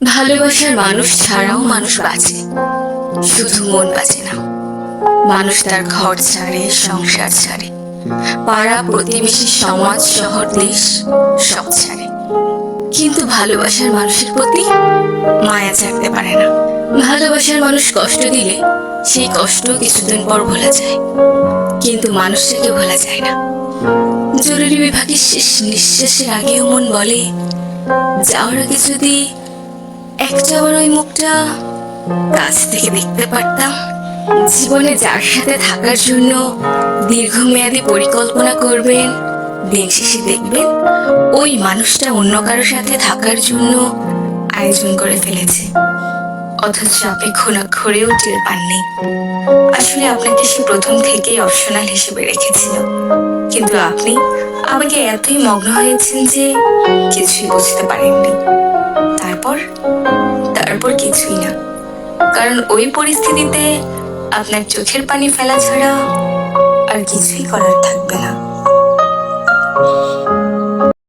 ভালোবাসার মানুষ ছাড়াও মানুষ বাঁচে, শুধু মন বাঁচে না। মানুষ তার ঘর ছাড়ে, সংসার ছাড়ে, পাড়া প্রতিবেশী, সমাজ, শহর, দেশ সব ছাড়ে, কিন্তু ভালোবাসার মানুষের প্রতি মায়া ছাড়তে পারে না। ভালোবাসার মানুষ কষ্ট দিলে সেই কষ্ট কিছুদিন পর ভোলা যায়, কিন্তু মানুষটাকে ভোলা যায় না। জরুরি বিভাগের শেষ নিঃশ্বাসের আগেও মন বলে, যাওয়ার আগে যদি একটাবার ওই মুখটা কাছ থেকে দেখতে পারতাম। জীবনে যার সাথে থাকার জন্য দীর্ঘমেয়াদী পরিকল্পনা করবেন, দিন শেষে দেখবেন ওই মানুষটা অন্য কারোর সাথে থাকার জন্য আয়োজন করে ফেলেছে, অথচ আপনি ঘুণাক্ষরেও টের পাননি। আসলে আপনাকে সে প্রথম থেকেই অপশনাল হিসেবে রেখেছিল, কিন্তু আপনি আমাকে এতই মগ্ন হয়েছেন যে কিছুই বুঝতে পারেননি। তারপর কিছুই না, কারণ ওই পরিস্থিতিতে আপনার চোখের পানি ফেলা ছাড়া আর কিছুই করার থাকবে